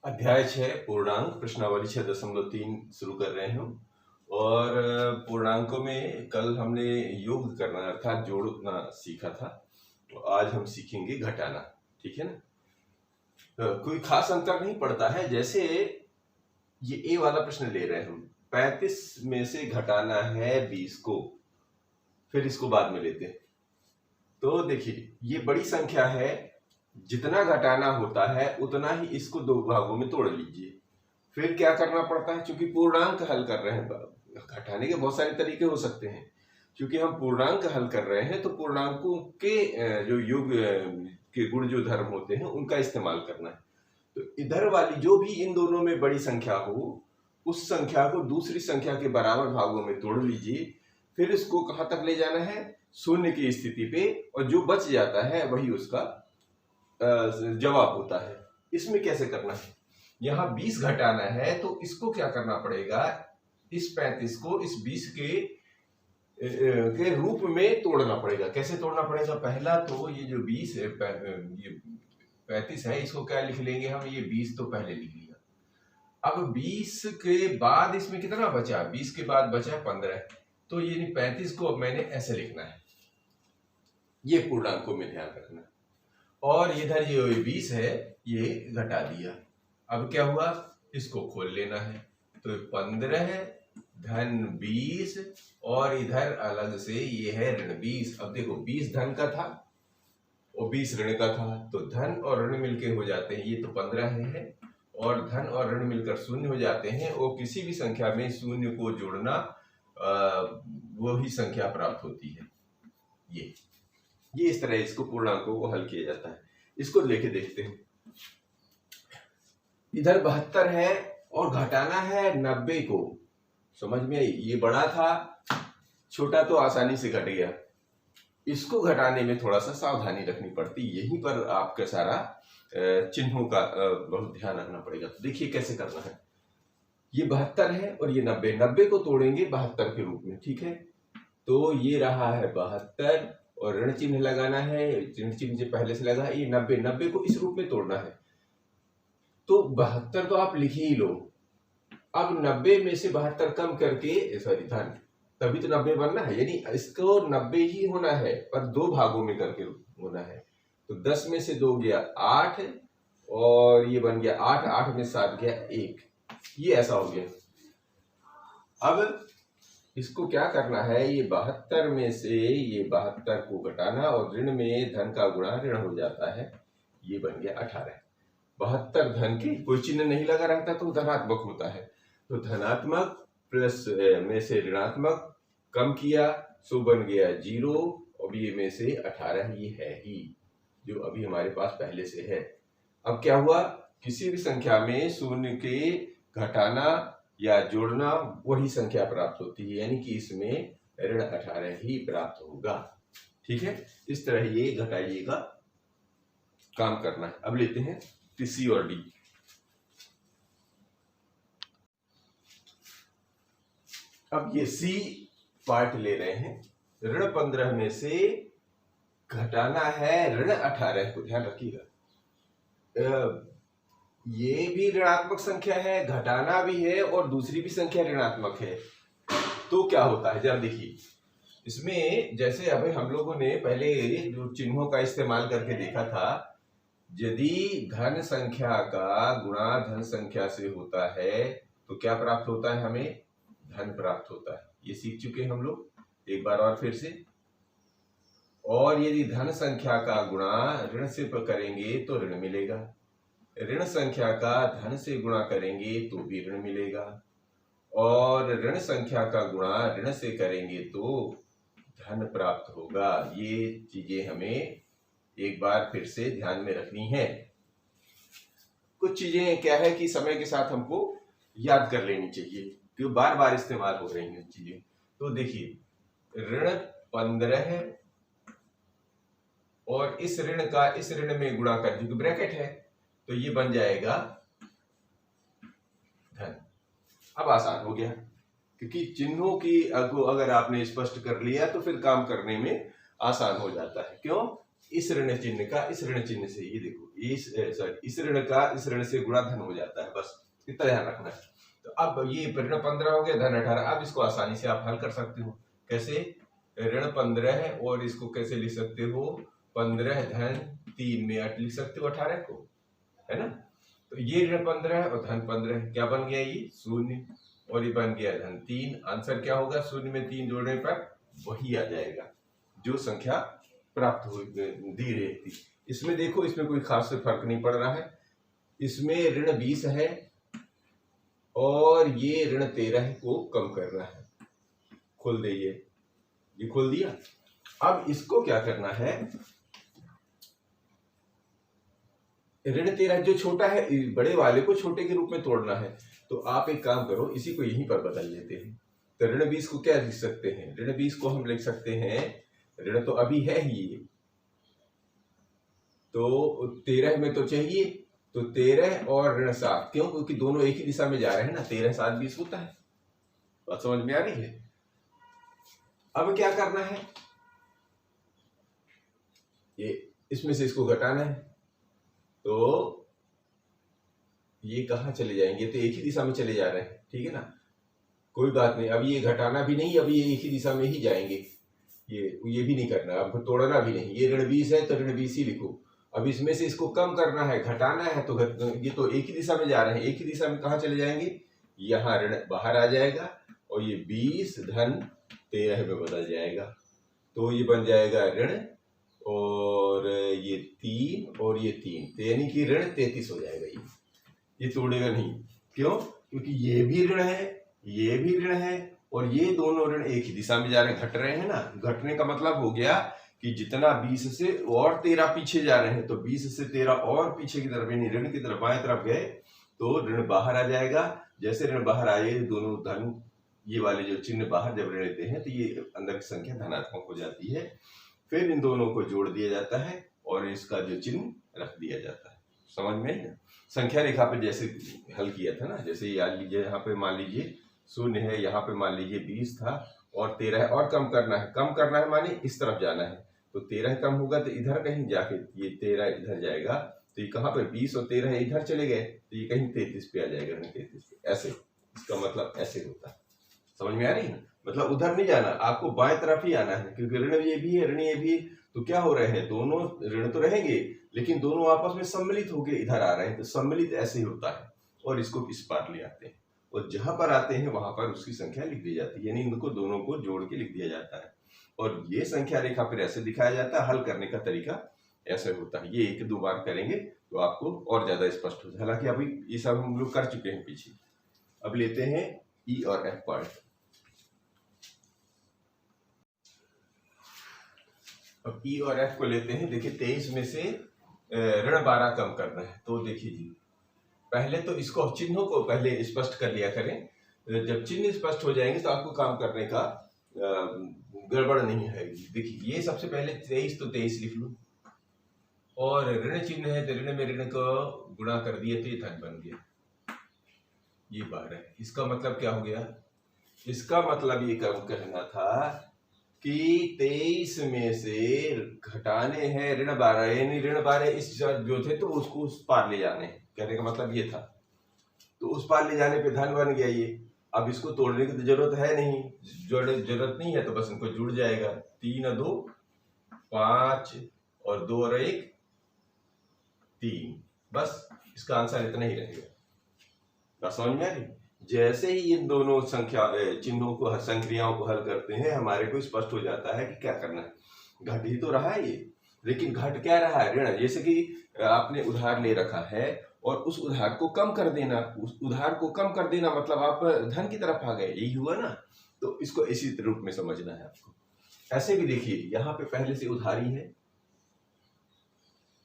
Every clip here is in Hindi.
अध्याय 6 पूर्णांक प्रश्नावली 6.3 शुरू कर रहे हैं हम। और पूर्णांकों में कल हमने योग करना अर्थात जोड़ना सीखा था, तो आज हम सीखेंगे घटाना। ठीक है ना? कोई खास अंतर नहीं पड़ता है। जैसे ये ए वाला प्रश्न ले रहे हैं हम, 35 में से घटाना है 20 को, फिर इसको बाद में लेते हैं। तो देखिए ये बड़ी संख्या है, जितना घटाना होता है उतना ही इसको दो भागों में तोड़ लीजिए। फिर क्या करना पड़ता है, क्योंकि पूर्णांक हल कर रहे हैं, घटाने के बहुत सारे तरीके हो सकते हैं। क्योंकि हम पूर्णांक हल कर रहे हैं तो पूर्णांकों के जो योग के गुण जो धर्म होते हैं उनका इस्तेमाल करना है। तो इधर वाली जो भी इन दोनों में बड़ी संख्या हो, उस संख्या को दूसरी संख्या के बराबर भागों में तोड़ लीजिए। फिर इसको कहां तक ले जाना है, शून्य की स्थिति पे, और जो बच जाता है वही उसका जवाब होता है। इसमें कैसे करना है, यहाँ 20 घटाना है तो इसको क्या करना पड़ेगा, इस 35 को इस 20 के रूप में तोड़ना पड़ेगा। कैसे तोड़ना पड़ेगा, पहला तो ये जो 20 है, ये 35 है, इसको क्या लिख लेंगे हम, ये 20 तो पहले लिख लिया। अब 20 के बाद इसमें कितना बचा, 20 के बाद बचा 15, तो ये 35 को अब मैंने ऐसे लिखना है। ये पूर्णांकों में ध्यान रखना। और इधर ये 20 है, ये घटा दिया। अब क्या हुआ, इसको खोल लेना है। तो 15 धन 20 और इधर अलग से ये है ऋण 20। अब देखो 20 धन का था और 20 ऋण का था, तो धन और ऋण मिलके हो जाते हैं, ये तो 15 है, और धन और ऋण मिलकर शून्य हो जाते हैं। और किसी भी संख्या में शून्य को जोड़ना वही संख्या प्राप्त होती है। ये इस तरह इसको पूर्णांकों को हल किया जाता है। इसको लेके देखते हैं। इधर 72 है और घटाना है 90 को। समझ में आई? ये बड़ा था, छोटा तो आसानी से घट गया। इसको घटाने में थोड़ा सा सावधानी रखनी पड़ती, यहीं पर आपका सारा चिन्हों का बहुत ध्यान रखना पड़ेगा। तो देखिए कैसे करना है। ये 72 है और ये 90 को तोड़ेंगे 72 के रूप में। ठीक है, तो ये रहा है 72 और ऋण चिन्ह लगाना है, ऋण चिन्ह जो पहले से लगा है। ये 90 को इस रूप में तोड़ना है। तो 72 तो आप लिख ही लो। अब 90 में से 72 कम करके, सॉरी धन, तभी तो 90 बनना है, यानी इसको 90 ही होना है पर दो भागों में करके होना है। तो 10 में से 2 गया 8 और ये बन गया 8, 8 में 7 गया 1। ये ऐसा हो गया। अब इसको क्या करना है, ये 72 में से ये 72 को घटाना और ऋण में धन का गुणा ऋण हो जाता है, ये बन गया 18। 72 धन की कोई चिन्ह नहीं लगा रहता तो धनात्मक होता है। तो धनात्मक प्लस में से ऋणात्मक कम किया, सो बन गया 0। और ये में से 18 ये है ही जो अभी हमारे पास पहले से है। अब क्या हुआ, किसी भी संख्या में शून्य के घटाना या जोड़ना वही संख्या प्राप्त होती है, यानी कि इसमें ऋण 18 ही प्राप्त होगा। ठीक है, इस तरह ये घटाइए का काम करना है। अब लेते हैं सी और डी। अब ये सी पार्ट ले रहे हैं। ऋण 15 में से घटाना है ऋण 18 को। ध्यान रखिएगा, ये भी ऋणात्मक संख्या है, घटाना भी है और दूसरी भी संख्या ऋणात्मक है। तो क्या होता है, जरा देखिए। इसमें जैसे अभी हम लोगों ने पहले जो चिन्हों का इस्तेमाल करके देखा था, यदि धन संख्या का गुणा धन संख्या से होता है तो क्या प्राप्त होता है, हमें धन प्राप्त होता है। ये सीख चुके हम लोग एक बार और फिर से। और यदि धन संख्या का गुणा ऋण से करेंगे तो ऋण मिलेगा, ऋण संख्या का धन से गुणा करेंगे तो भी ऋण मिलेगा, और ऋण संख्या का गुणा ऋण से करेंगे तो धन प्राप्त होगा। ये चीजें हमें एक बार फिर से ध्यान में रखनी है। कुछ चीजें क्या है कि समय के साथ हमको याद कर लेनी चाहिए, क्योंकि बार बार इस्तेमाल हो रही हैं चीजें। तो देखिए ऋण 15 है और इस ऋण का इस ऋण में गुणा कर, क्योंकि ब्रैकेट है, तो ये बन जाएगा धन। अब आसान हो गया, क्योंकि चिन्हों की अगर आपने स्पष्ट कर लिया तो फिर काम करने में आसान हो जाता है। क्यों, इस ऋण चिन्ह का इस ऋण चिन्ह से, ये देखो इस ऋण का इस ऋण से गुणा धन हो जाता है, बस इतना ध्यान रखना है। तो अब ये ऋण 15 हो गया, धन 18। अब इसको आसानी से आप हल कर सकते हो। कैसे? ऋण 15 है और इसको कैसे लिख सकते हो? 15 धन 3 में 8 लिख सकते हो 18 को, है ना। तो ये ऋण 15 है और धन 15 है, क्या बन गया? ये शून्य, और ये बन गया धन 3। आंसर क्या होगा? शून्य में 3 जोड़ने पर वही आ जाएगा जो संख्या प्राप्त हुई दी रही थी। इसमें देखो, इसमें कोई खास फर्क नहीं पड़ रहा है। इसमें ऋण 20 है और ये ऋण 13 को कम करना है। खोल दे, ये खोल दिया। अब इसको क्या करना है? ऋण 13 जो छोटा है, बड़े वाले को छोटे के रूप में तोड़ना है। तो आप एक काम करो, इसी को यहीं पर बदल लेते हैं। तो ऋण 20 को क्या लिख सकते हैं? ऋण 20 को हम लिख सकते हैं, ऋण तो अभी है ही, तो 13 में तो चाहिए, तो 13 और ऋण 7। क्यों? क्योंकि दोनों एक ही दिशा में जा रहे हैं ना। 13 7 20 होता है। बात समझ में आ रही है? अब क्या करना है? ये इसमें से इसको घटाना है। तो ये कहाँ चले जाएंगे? तो एक ही दिशा में चले जा रहे हैं, ठीक है ना। कोई बात नहीं, अब ये घटाना भी नहीं, अब ये एक ही दिशा में ही जाएंगे। ये भी नहीं करना, अब तोड़ना भी नहीं। ये ऋण 20 है तो ऋण 20 ही लिखो। अब इसमें से इसको कम करना है, घटाना है, तो ये तो एक ही दिशा में जा रहे हैं। एक ही दिशा में कहाँ चले जाएंगे? यहाँ ऋण बाहर आ जाएगा और ये 20 धन 13 में बदल जाएगा। तो ये बन जाएगा ऋण, और ये 3 और ये 3, यानी कि ऋण 33 हो जाएगा। ये तोड़ेगा नहीं। क्यों? क्योंकि ये भी ऋण है, ये भी ऋण है, और ये दोनों ऋण एक ही दिशा में जा रहे हैं, घट रहे हैं ना। घटने का मतलब हो गया कि जितना 20 से और 13 पीछे जा रहे हैं, तो 20 से 13 और पीछे की तरफ, यानी ऋण की तरफ बाएं तरफ गए, तो ऋण बाहर आ जाएगा। जैसे ऋण बाहर आए, दोनों धन, ये वाले जो चिन्ह बाहर जब ऋण लेते हैं तो ये अंदर की संख्या धनात्मक हो जाती है। फिर इन दोनों को जोड़ दिया जाता है और इसका जो चिन्ह रख दिया जाता है। समझ में आई ना? संख्या रेखा पे जैसे हल किया था ना, जैसे याद लीजिए, यहाँ पे मान लीजिए 0 है, यहाँ पे मान लीजिए 20 था और 13 है, और कम करना है। कम करना है माने इस तरफ जाना है, तो 13 कम होगा तो इधर कहीं जाके ये 13 इधर जाएगा, तो ये कहाँ पे 20 और 13 इधर चले गए, तो ये कहीं 33 पे आ जाएगा, 33 पे। ऐसे इसका मतलब ऐसे होता है। समझ में आ रही है? मतलब उधर नहीं जाना, आपको बाएं तरफ ही आना है, क्योंकि ऋण ये भी है, ऋण ये भी। तो क्या हो रहे हैं? दोनों ऋण तो रहेंगे, लेकिन दोनों आपस में सम्मिलित होकर इधर आ रहे हैं। तो सम्मिलित ऐसे ही होता है, और इसको इस पार ले आते हैं, और जहां पर आते हैं वहां पर उसकी संख्या लिख दी जाती है, यानी इनको दोनों को जोड़ के लिख दिया जाता है। और ये संख्या रेखा फिर ऐसे दिखाया जाता है। हल करने का तरीका ऐसे होता है। ये 1-2 बार करेंगे तो आपको और ज्यादा स्पष्ट हो जाए। हालांकि अभी ये सब हम लोग कर चुके हैं पीछे। अब लेते हैं ई और एफ पार्ट। अब ई और एफ को लेते हैं। देखिए 23 में से ऋण 12 कम करना है। तो देखिए जी, पहले तो इसको चिन्हों को पहले स्पष्ट कर लिया करें। जब चिन्ह स्पष्ट हो जाएंगे तो आपको काम करने का गड़बड़ नहीं है। देखिए ये सबसे पहले 23, तो 23 लिख लो, और ऋण चिन्ह है तो ऋण में ऋण को गुणा कर दिए तो ये धन बन गया। ये 12, इसका मतलब क्या हो गया? इसका मतलब ये कहना था कि 23 में से घटाने हैं ऋण 12, यानी ऋण 12 इस जो थे तो उसको उस पार ले जाने हैं। कहने का मतलब ये था। तो उस पार ले जाने पे धन बन गया ये। अब इसको तोड़ने की तो जरूरत है नहीं, जरूरत नहीं है, तो बस इनको जुड़ जाएगा। 3 और 2 5, और 2 और 1 3, बस इसका आंसर इतना ही रहेगा। बात समझ में आ रही? जैसे ही इन दोनों संख्या चिन्हों को, संक्रियाओं को हल करते हैं, हमारे को स्पष्ट हो जाता है कि क्या करना है। घट ही तो रहा है ये, लेकिन घट क्या रहा है? ऋण। जैसे कि आपने उधार ले रखा है और उस उधार को कम कर देना। उस उधार को कम कर देना मतलब आप धन की तरफ आ गए, यही हुआ ना। तो इसको इसी रूप में समझना है आपको। ऐसे भी देखिए, यहाँ पे पहले से उधारी है,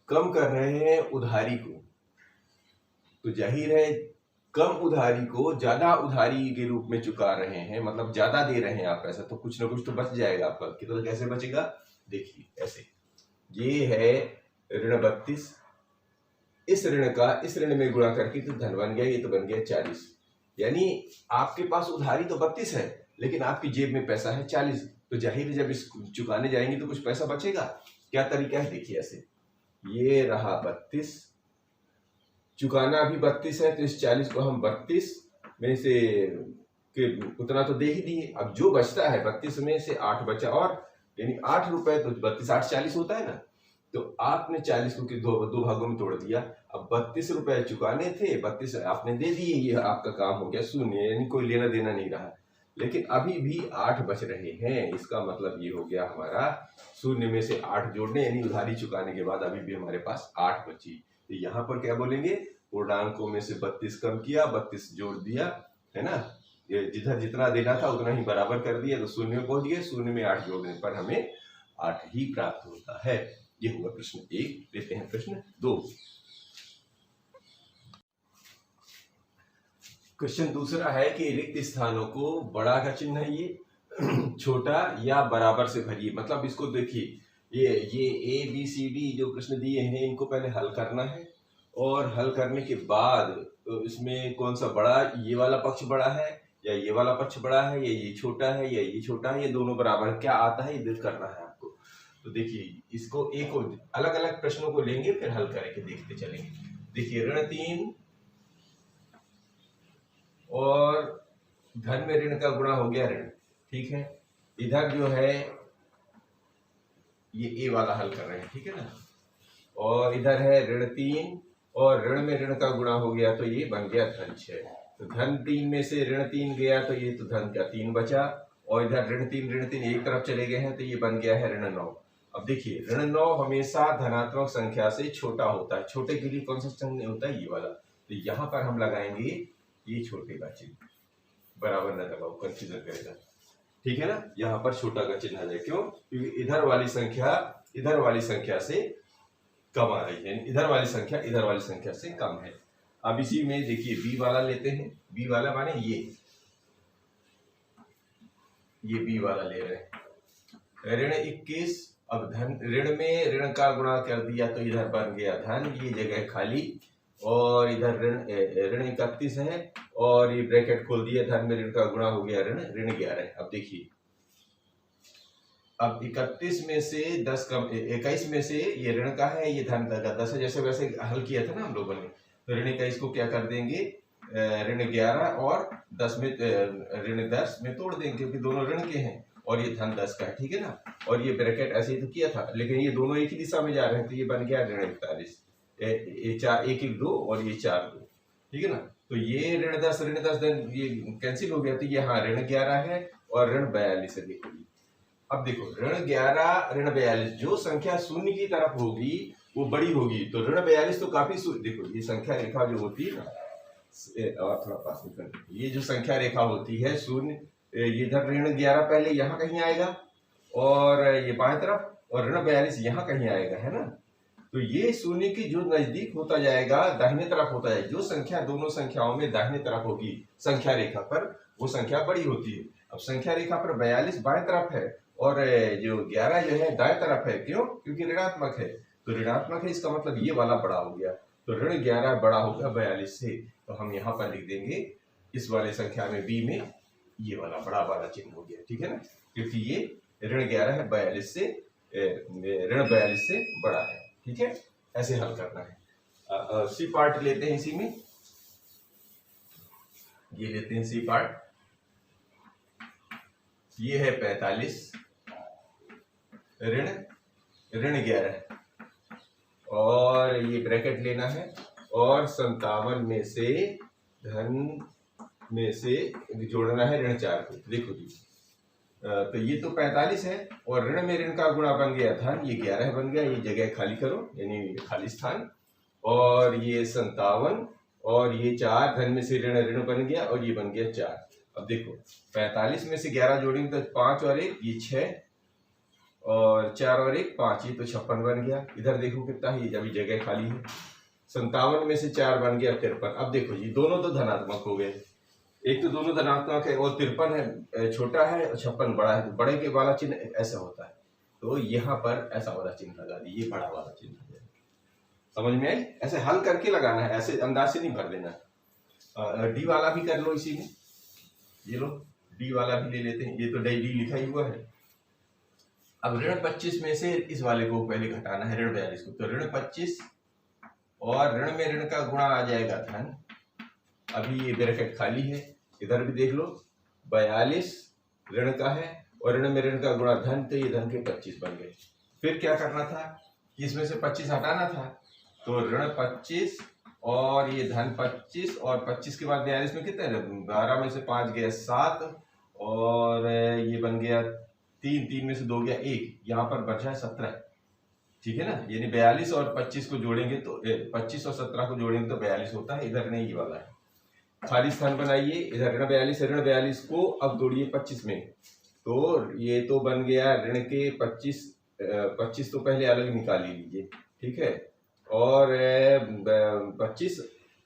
कम कर रहे हैं उधारी को, तो जाहिर है कम उधारी को ज्यादा उधारी के रूप में चुका रहे हैं, मतलब ज्यादा दे रहे हैं आप पैसा, तो कुछ ना कुछ तो बच जाएगा आपका। कितना कैसे बचेगा? देखिए ऐसे, ये है ऋण 32, इस ऋण का इस ऋण में गुणा करके तो धन बन गया, ये तो बन गया 40। यानी आपके पास उधारी तो 32 है, लेकिन आपकी जेब में पैसा है 40। तो जाहिर है जब इस चुकाने जाएंगे तो कुछ पैसा बचेगा। क्या तरीका है देखिए, ऐसे ये रहा 32, चुकाना भी 32 है, तो इस 40 को हम 32 में से कि उतना तो दे ही दिए। अब जो बचता है 32 में से 8 बचा, और यानी 8 रुपए, तो 32 8 40 होता है ना, तो आपने 40 को दो भागों में तोड़ दिया। अब 32 रुपए चुकाने थे, 32 आपने दे दिए, ये आपका काम हो गया शून्य, यानी कोई लेना देना नहीं रहा। लेकिन अभी भी 8 बच रहे हैं, इसका मतलब ये हो गया हमारा शून्य में से 8 जोड़ने, यानी उधारी चुकाने के बाद अभी भी हमारे पास 8 बची। तो यहाँ पर क्या बोलेंगे, पूर्णांकों में से 32 कम किया, 32 जोड़ दिया, है ना, ये जिधर जितना देना था उतना ही बराबर कर दिया, तो शून्य में पहुंच गए। शून्य में 8 जोड़ने पर हमें 8 ही प्राप्त होता है। ये हुआ प्रश्न 1। लेते हैं प्रश्न 2। क्वेश्चन दूसरा है कि रिक्त स्थानों को बड़ा का चिन्ह है ये छोटा या बराबर से भरिए। मतलब इसको देखिए, ये ABCD जो प्रश्न दिए हैं, इनको पहले हल करना है, और हल करने के बाद तो इसमें कौन सा बड़ा, ये वाला पक्ष बड़ा है या ये वाला पक्ष बड़ा है, या ये छोटा है या ये छोटा है, ये दोनों बराबर क्या आता है ये करना है आपको। तो देखिए, इसको एक और अलग अलग प्रश्नों को लेंगे, फिर हल करके देखते चलेंगे। देखिए, ऋण 3 और धन में ऋण का गुणा हो गया ऋण, ठीक है। इधर जो है ये ए वाला हल कर रहे हैं, ठीक है ना, और इधर है ऋण 3 और ऋण में ऋण का गुणा हो गया, तो ये बन गया धन 6। तो धन 3 में से ऋण 3 गया, तो ये तो धन का 3 बचा, और इधर ऋण 3 एक तरफ चले गए हैं, तो ये बन गया है ऋण 9। अब देखिए, ऋण 9 हमेशा धनात्मक संख्या से छोटा होता है। छोटे के लिए कौन सा चिन्ह होता है, ये वाला। तो यहाँ पर हम लगाएंगे ये छोटे का चिन्ह, बराबर न लगाओ, कंफ्यूजन करेगा, ठीक है ना। यहाँ पर छोटा का चिन्ह आ जाए, क्यों, क्योंकि इधर वाली संख्या से कम आ रही है, इधर वाली संख्या से कम है। अब इसी में देखिए बी वाला लेते हैं। बी वाला माने ये बी वाला ले रहे हैं। ऋण 21, अब धन ऋण में ऋण का गुणा कर दिया, तो इधर बन गया धन, ये जगह खाली, और इधर ऋण 31 है, और ये ब्रैकेट खोल दिया, धन में ऋण का गुणा हो गया ऋण 11। अब देखिए, अब 31 में से 10 कम, 21 में से ये ऋण का है, ये धन का 10 है। जैसे वैसे हल किया था ना हम लोगों ने, तो ऋण 21 को क्या कर देंगे, ऋण 11 और 10 में ऋण 10 में तोड़ देंगे, क्योंकि दोनों ऋण के हैं, और ये धन 10 का है, ठीक है ना। और ये ब्रैकेट ऐसे ही तो किया था, लेकिन ये दोनों एक ही दिशा में जा रहे हैं, तो ये बन गया ऋण 41। ये 4 1 1 2 और ये 4 2, ठीक है ना। तो ये ऋण 10 ये कैंसिल हो गया, तो ये हाँ ऋण 11 है और ऋण 42 है। देखो, अब देखो, ऋण 11 ऋण 42, जो संख्या शून्य की तरफ होगी वो बड़ी होगी, तो ऋण 42 तो काफी देखो, ये संख्या रेखा जो होती है ना, और थोड़ा पास में कर, ये जो संख्या रेखा होती है शून्य, ये इधर ऋण 11 पहले यहाँ कहीं आएगा, और ये बाएं तरफ, और ऋण 42 यहाँ कहीं आएगा, है ना। तो ये शून्य की जो नजदीक होता जाएगा, दाहिने तरफ होता जाएगा, जो संख्या दोनों संख्याओं में दाहिने तरफ होगी संख्या रेखा पर, वो संख्या बड़ी होती है। अब संख्या रेखा पर 42 बाएं तरफ है, और जो 11 जो है दाएं तरफ है, क्यों, क्योंकि ऋणात्मक है, तो ऋणात्मक है, इसका मतलब ये वाला बड़ा हो गया, तो ऋण 11 बड़ा होगा 42 से। तो हम यहाँ पर लिख देंगे इस वाले संख्या में बी में ये वाला बड़ा वाला चिन्ह हो गया, ठीक है ना, क्योंकि ये ऋण 11 है 42 से, ऋण 42 से बड़ा है, ठीक है। ऐसे हल करना है। सी पार्ट लेते हैं, इसी में ये लेते हैं सी पार्ट। ये है 45 ऋण 11, और ये ब्रैकेट लेना है, और 57 में से धन में से जोड़ना है ऋण 4 को। देखो जी, तो ये तो 45 है, और ऋण में ऋण का गुणा बन गया धन, ये 11 बन गया, ये जगह खाली करो, यानी खाली स्थान, और ये 57 और ये 4, धन में से ऋण बन गया, और ये बन गया 4। अब देखो, 45 में से 11 जोड़ेंगे तो 5 और 1 ये 6, और 4 और 1 5, ये तो 56 बन गया। इधर देखो कितना ही अभी जगह खाली है। 57 में से 4 बन गया 53। अब देखो ये दोनों तो धनात्मक हो गए, एक तो दोनों धनात्मक है, और 53 है छोटा है और 56 बड़ा है, तो बड़े के वाला चिन्ह ऐसा होता है, तो यहाँ पर ऐसा वाला चिन्ह लगा दी, ये बड़ा वाला चिन्ह है। समझ में आई? ऐसे हल करके लगाना है, ऐसे अंदाज से नहीं भर देना। डी वाला भी कर लो इसी में, ये लो डी वाला भी ले लेते हैं, ये तो डी लिखा ही हुआ है। अब ऋण 25 में से इस वाले को पहले घटाना है, ऋण 42 को, तो ऋण 25 और ऋण में ऋण का गुणा आ जाएगा धन। अभी ये ब्रैकेट खाली है, इधर भी देख लो, 42 ऋण का है और ऋण में ऋण का गुणा धन, तो ये धन के 25 बन गए। फिर क्या करना था कि इसमें से 25 हटाना था, तो ऋण 25 और ये धन 25 और 25 के बाद 42 में कितने, 12 में से 5 गया 7 और ये बन गया 3, 3 में से 2 गया 1, यहाँ पर बचा है 17। ठीक है ना, यानी 42 और 25 को जोड़ेंगे तो 25 और 17 को जोड़ेंगे तो 42 होता है। इधर नहीं, ये वाला है, खाली स्थान बनाइए, इधर ऋण 42 को अब जोड़िए 25 में, तो ये तो बन गया ऋण के 25 तो पहले अलग निकाल लीजिए, ठीक है, और 25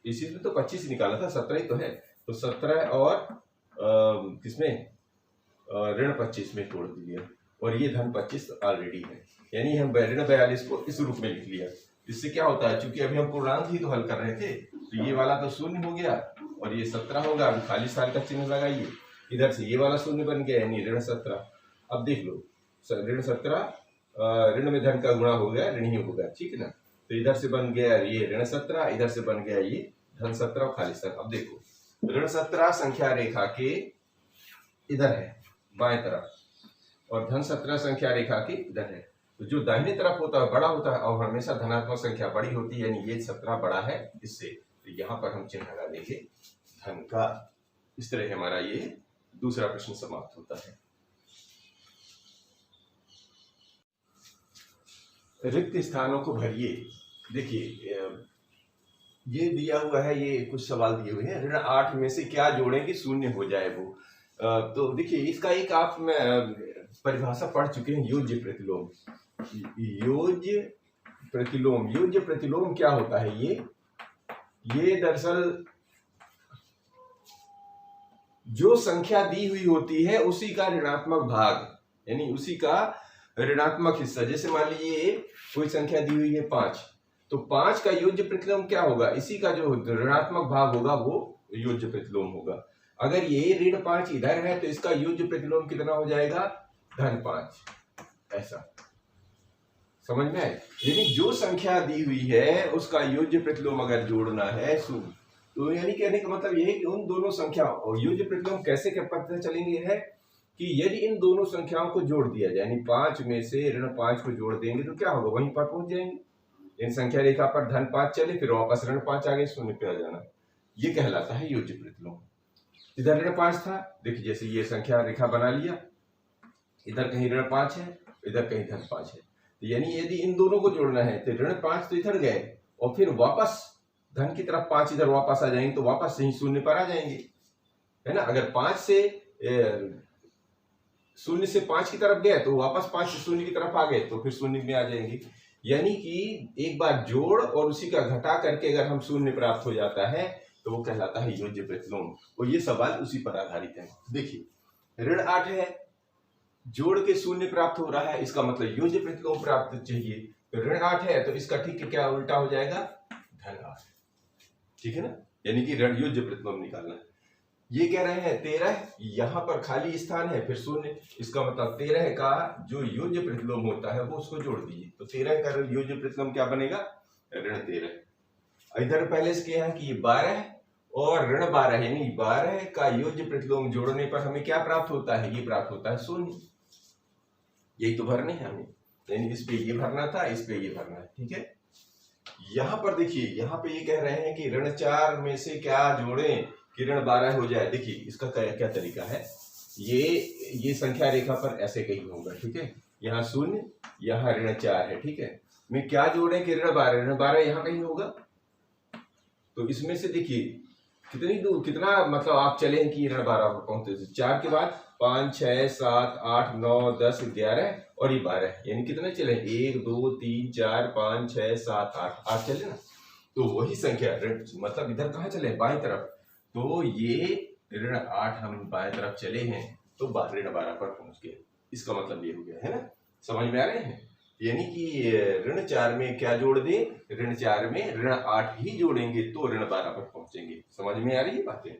इसी में तो 25 निकाला था, 17 ही तो है, तो 17 और किसमें ऋण 25 में तोड़ दिया और ये धन 25 ऑलरेडी है, यानी हम ऋण 42 को इस रूप में लिख लिया। इससे क्या होता है, चूंकि अभी हम पूर्णांक ही तो हल कर रहे थे, तो ये वाला तो शून्य हो गया और ये 17 होगा। अभी खाली स्थान का चिन्ह लगाइए, इधर से ये वाला शून्य बन गया, यानी ऋण 17। अब देख लो, ऋण 17 ऋण में धन का गुणा हो गया, ऋण ही होगा, ठीक है ना, तो इधर से बन गया ये ऋण 17, इधर से बन गया ये धन 17 खाली स्थान। अब देखो, ऋण 17 संख्या रेखा के इधर है बाएं तरफ और धन 17 संख्या रेखा के इधर है, तो जो दाहिने तरफ होता है बड़ा होता है और हमेशा धनात्मक संख्या बड़ी होती है, यानी ये 17 बड़ा है इससे, तो यहाँ पर हम चिन्ह लगा देंगे धन का। इस तरह हमारा ये दूसरा प्रश्न समाप्त होता है। रिक्त स्थानों को भरिए। देखिए ये दिया हुआ है, ये कुछ सवाल दिए हुए हैं, ऋण 8 में से क्या जोड़ें कि शून्य हो जाए वो। तो देखिए इसका एक आप परिभाषा पढ़ चुके हैं, योज्य प्रतिलोम। योज्य प्रतिलोम, योज्य प्रतिलोम क्या होता है, ये दरअसल जो संख्या दी हुई होती है उसी का ऋणात्मक भाग, यानी उसी का ऋणात्मक हिस्सा। जैसे मान लीजिए कोई संख्या दी हुई है 5, तो 5 का योज्य प्रतिलोम क्या होगा, इसी का जो ऋणात्मक भाग होगा वो योज्य प्रतिलोम होगा। अगर ये ऋण 5 इधर है तो इसका योज्य प्रतिलोम कितना हो जाएगा, धन 5। ऐसा समझ में आए, यानी जो संख्या दी हुई है उसका योज्य प्रतिलोम अगर जोड़ना है तो यानी कहने का मतलब ये है कि उन दोनों संख्याओं और योज्य प्रतिलोम कैसे पता चलेंगे है कि यदि इन दोनों संख्याओं को जोड़ दिया जाए, यानी 5 में से ऋण 5 को जोड़ देंगे तो क्या होगा, वहीं पर पहुंच जाएंगे। इन संख्या रेखा पर धन 5 चले, फिर वापस ऋण 5 आ गए, शून्य पे आ जाना, ये कहलाता है योज्य प्रतिलोम। इधर ऋण 5 था, देखिए जैसे ये संख्या रेखा बना लिया, इधर कहीं ऋण 5 है, इधर कहीं धन 5 है, तो यानी यदि इन दोनों को जोड़ना है तो ऋण 5 तो इधर गए और फिर वापस धन की तरफ 5 इधर वापस आ जाएंगे, तो वापस यही शून्य पर आ जाएंगे, है ना। अगर 5 से शून्य से 5 की तरफ गए तो वापस 5 से शून्य की तरफ आ गए तो फिर शून्य में आ जाएंगे। यानी कि एक बार जोड़ और उसी का घटा करके अगर हम शून्य प्राप्त हो जाता है तो वो कहलाता है योज्य प्रतिलोम। और ये सवाल उसी पर आधारित है। देखिए ऋण 8 है, जोड़ के शून्य प्राप्त हो रहा है, इसका मतलब योज्य प्रतिलोम प्राप्त चाहिए। तो ऋण 8 है तो इसका ठीक क्या उल्टा हो जाएगा, धन 8, ठीक है ना, यानी कि ऋण योज्य प्रतिलोम निकालना है। ये कह रहे हैं 13, यहाँ पर खाली स्थान है फिर शून्य, इसका मतलब 13 का जो योज्य प्रतिलोम होता है वो उसको जोड़ दीजिए, तो 13 का योज्य प्रतिलोम क्या बनेगा, ऋण 13। इधर पहले से क्या है कि ये 12 और ऋण 12, यानी 12 का योज्य प्रतिलोम जोड़ने पर हमें क्या प्राप्त होता है, ये प्राप्त होता है शून्य। यही तो भरने हैं हमें, यानी इस पे ये भरना था, इस पे ये भरना है, ठीक है। यहाँ पर देखिए, यहाँ पे ये कह रहे हैं कि ऋण 4 में से क्या जोड़ें कि ऋण 12 हो जाए। देखिए इसका क्या तरीका है, ये संख्या रेखा पर ऐसे कहीं होगा, ठीक है, यहाँ शून्य, यहाँ ऋण 4 है, ठीक है, मैं क्या जोड़ें कि ऋण 12 यहाँ कहीं होगा। तो इसमें से देखिए कितनी दूर, कितना मतलब आप चले हैं कि ऋण 12 पर पहुंचते, 4 के बाद 5 6 7 8 9 10 11 और ये 12, यानी कितने चले, 1 2 3 4 5 6 7 8 चले ना। तो वही संख्या मतलब इधर कहाँ चले, बाएं तरफ, तो ये ऋण 8 हम बाएं तरफ चले हैं तो ऋण 12 पर पहुंच गए, इसका मतलब ये हो गया, है ना, समझ में आ रहे हैं। यानी कि ऋण 4 में क्या जोड़ दें, ऋण 4 में ऋण 8 ही जोड़ेंगे तो ऋण 12 पर पहुंचेंगे। समझ में आ रही है बातें।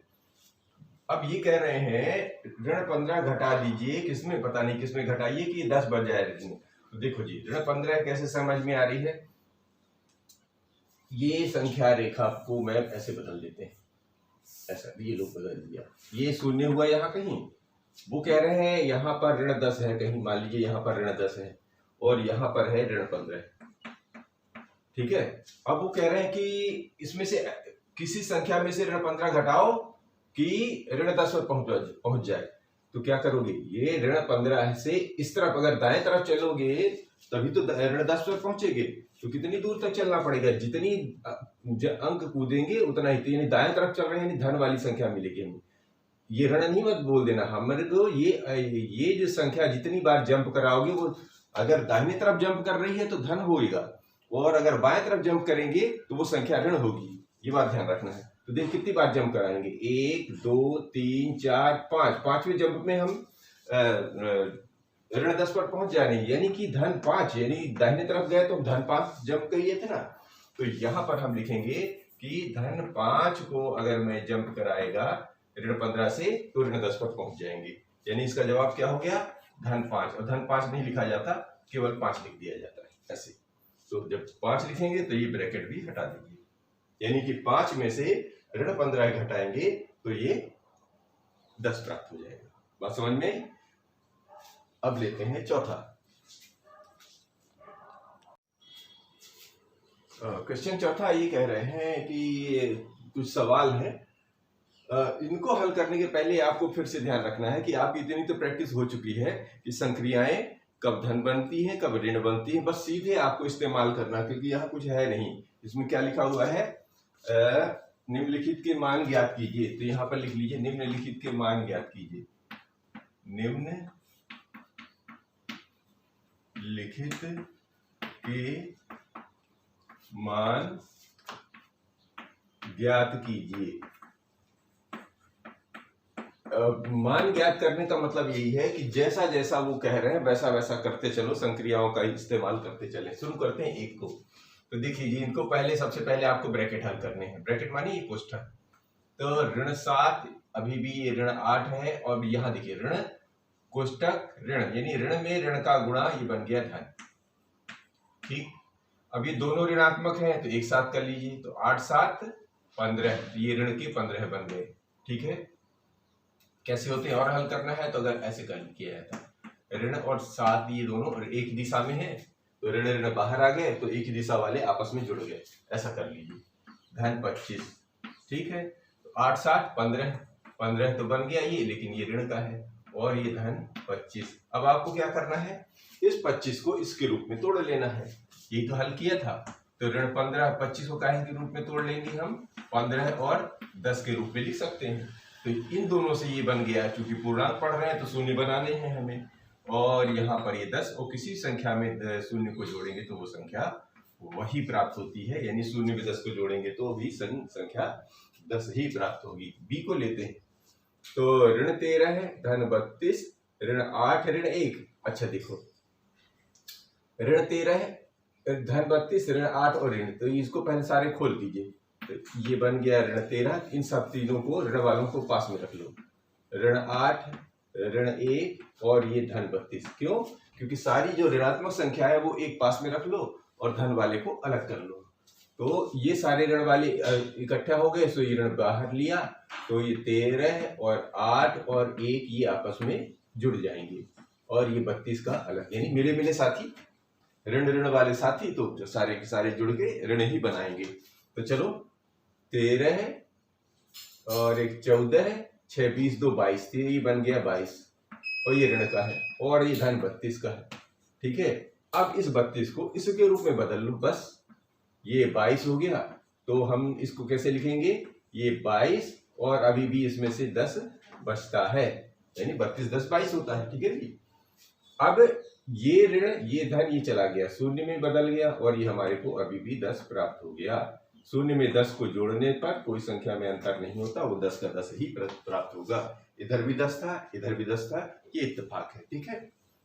अब ये कह रहे हैं ऋण 15 घटा दीजिए, किसमें पता नहीं किसमें घटाइए कि ये 10 बन जाए। तो देखो जी, ऋण 15 कैसे समझ में आ रही है। ये संख्या रेखा को मैं ऐसे बदल देते हैं, ऐसा ये लोग बदल दिया, ये शून्य हुआ यहाँ कहीं। वो कह रहे हैं यहाँ पर ऋण 10 है कहीं, मान लीजिए यहाँ पर ऋण 10 है और यहाँ पर है ऋण 15, ठीक है। अब वो कह रहे हैं कि इसमें से किसी संख्या में से ऋण 15 घटाओ कि ऋण 10 पर पहुंच जाए। तो क्या करोगे, ये ऋण 15 से इस तरफ अगर दाएं तरफ चलोगे तभी तो ऋण 10 पर पहुंचेगे। तो कितनी दूर तक चलना पड़ेगा, जितनी अंक कूदेंगे उतना ही, यानी दाएं तरफ चल रहे हैं यानी धन वाली संख्या मिलेगी हमें। ये ऋण नहीं मत बोल देना हमारे को, ये जो संख्या जितनी बार जंप कराओगे वो अगर दाहिने तरफ जंप कर रही है तो धन होगा, और अगर बाएं तरफ जंप करेंगे तो वो संख्या ऋण होगी। ये बात ध्यान रखना है। तो देख कितनी बार जंप कराएंगे, 1 2 3 4 5, पांचवें जंप में हम ऋण 10 पर पहुंच जाएंगे, यानी कि धन 5, यानी दाहिने तरफ गए तो धन 5 जंप करिए थे ना। तो यहाँ पर हम लिखेंगे कि धन 5 को अगर मैं जंप कराएगा ऋण 15 से तो ऋण 10 पर पहुंच जाएंगे, यानी इसका जवाब क्या हो गया, धन 5। और धन 5 नहीं लिखा जाता, केवल 5 लिख दिया जाता है ऐसे। तो जब 5 लिखेंगे तो ये ब्रैकेट भी हटा दीजिए, यानी कि 5 में से ऋण 15 घटाएंगे तो ये 10 प्राप्त हो जाएगा। बात समझ में। अब लेते हैं चौथा क्वेश्चन। चौथा ये कह रहे हैं कि कुछ सवाल है, इनको हल करने के पहले आपको फिर से ध्यान रखना है कि आपकी इतनी तो प्रैक्टिस हो चुकी है कि संक्रियाएं कब धन बनती हैं कब ऋण बनती हैं, बस सीधे आपको इस्तेमाल करना, क्योंकि यहाँ कुछ है नहीं। इसमें क्या लिखा हुआ है, निम्नलिखित के मान ज्ञात कीजिए। तो यहाँ पर लिख लीजिए निम्नलिखित के मान ज्ञात कीजिए। निम्नलिखित के मान ज्ञात कीजिए। मान ज्ञात करने का मतलब यही है कि जैसा जैसा वो कह रहे हैं वैसा वैसा करते चलो, संक्रियाओं का इस्तेमाल करते चले। शुरू करते हैं एक को। तो देखिए जी, इनको पहले सबसे पहले आपको ब्रैकेट हल करने हैं। ब्रैकेट मानी ये कोष्ठक। तो ऋण 7 अभी भी ये ऋण 8 है, और यहाँ देखिए ऋण कोष्ठक ऋण, यानी ऋण में ऋण का गुणा, ये बन गया धन। ठीक, अब ये दोनों ऋणात्मक हैं तो एक साथ कर लीजिए। तो 8 7 15, ये ऋण के 15 बन गए। ठीक है, कैसे होते हैं और हल करना है तो अगर ऐसे कर किया जाता है, ऋण और 7 ये दोनों एक दिशा में है तो ऋण ऋण बाहर आ गए तो एक ही दिशा वाले आपस में जुड़ गए, ऐसा कर लीजिए। धन 25, ठीक है। तो 8 7 15, 15 तो बन गया ये, लेकिन ये ऋण का है, और ये धन 25। अब आपको क्या करना है, इस 25 को इसके रूप में तोड़ लेना है। यही तो हल किया था। तो ऋण 15 25 को काहे के रूप में तोड़ लेंगे हम, 15 और 10 के रूप में लिख सकते हैं। तो इन दोनों से ये बन गया, क्योंकि पूर्णांक पढ़ रहे हैं तो शून्य बनाने हैं हमें, और यहाँ पर ये 10, और किसी संख्या में शून्य को जोड़ेंगे तो वो संख्या वही प्राप्त होती है, यानी शून्य में 10 को जोड़ेंगे तो भी संख्या 10 ही प्राप्त होगी। बी को लेते हैं। तो ऋण 13 है, धन 32, ऋण 8, ऋण 1। अच्छा देखो, ऋण 13 है, धन 32, ऋण 8 और ऋण, तो इसको पहले सारे खोल दीजिए। तो ये बन गया ऋण 13। इन सब तीनों को, ऋण वालों को पास में रख लो। ऋण 8, ऋण 1 और ये धन 32। क्यों? क्योंकि सारी जो ऋणात्मक संख्या है वो एक पास में रख लो और धन वाले को अलग कर लो। तो ये सारे ऋण वाले इकट्ठा हो गए, सो ये ऋण बाहर लिया, तो ये 13 और 8 और 1 ये आपस में जुड़ जाएंगे, और ये 32 का अलग, यानी मिले मिले साथी, ऋण ऋण वाले साथी, तो जो सारे के सारे जुड़ के ऋण ही बनाएंगे। तो चलो 13 है और एक 14 है, 6 20 2 22, तो ये बन गया 22, और ये ऋण का है, और ये धन 32 का है। ठीक है, अब इस 32 को इसके रूप में बदल लो, बस ये 22 हो गया। तो हम इसको कैसे लिखेंगे, ये 22 और अभी भी इसमें से 10 बचता है, यानी 32 10 22 होता है। ठीक है जी। अब ये ऋण, ये धन, ये चला गया, शून्य में बदल गया, और ये हमारे को अभी भी 10 प्राप्त हो गया। शून्य में 10 को जोड़ने पर कोई संख्या में अंतर नहीं होता, वो 10 का 10 ही प्राप्त होगा। इधर भी 10 था, इधर भी 10 था, ये इत्तेफाक है। ठीक है,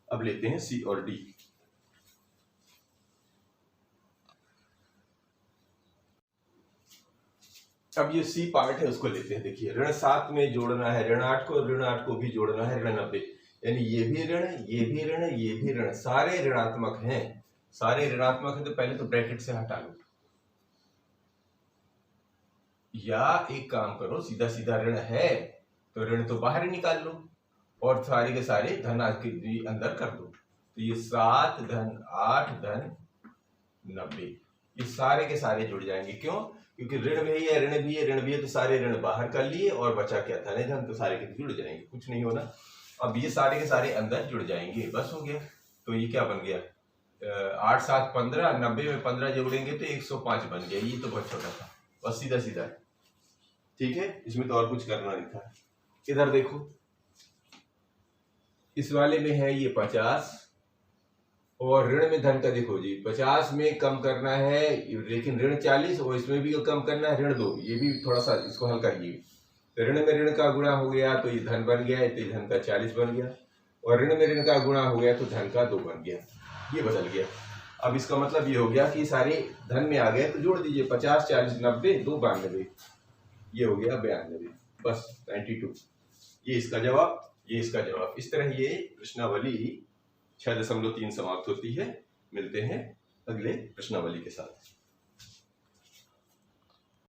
अब लेते हैं सी और डी। अब ये सी पार्ट है उसको लेते हैं। देखिए ऋण 7 में जोड़ना है ऋण 8 को, ऋण 8 को भी जोड़ना है ऋण 90, यानी ये भी ऋण, ये भी ऋण, ये भी ऋण, सारे ऋणात्मक हैं। सारे ऋणात्मक है तो पहले तो ब्रैकेट से हटा लो, या एक काम करो, सीधा सीधा ऋण है तो ऋण तो बाहर ही निकाल लो और सारे के सारे धन के अंदर कर दो। तो ये 7 धन 8 धन 90, ये सारे के सारे जुड़ जाएंगे। क्यों? क्योंकि ऋण भी है, ऋण भी है, ऋण भी है, तो सारे ऋण बाहर कर लिए और बचा क्या धन है, धन, तो सारे के जुड़ जाएंगे, कुछ नहीं होना। अब ये सारे के सारे अंदर जुड़ जाएंगे, बस हो गया। तो ये क्या बन गया, 8 7 15, 90 में 15 जोड़ेंगे तो 105 बन गया। ये तो बहुत छोटा था, बस सीधा सीधा, ठीक है, इसमें तो और कुछ करना नहीं था। इधर देखो, इस वाले में है ये 50 और ऋण में धन का देखो जी, 50 में कम करना है लेकिन ऋण 40, और इसमें भी कम करना है ऋण 2, ये भी थोड़ा सा इसको हल करिए। तो ऋण में ऋण का गुणा हो गया तो ये धन बन गया, तो धन का 40 बन गया, और ऋण में ऋण का गुणा हो गया तो धन का 2 बन गया, ये बदल गया। अब इसका मतलब ये हो गया कि सारे धन में आ गए, तो जोड़ दीजिए 50 40 90 2 92, ये हो गया 92, बस 92। ये इसका जवाब, ये इसका जवाब। इस तरह ये प्रश्नावली 6.3 समाप्त होती है। मिलते हैं अगले प्रश्नावली के साथ।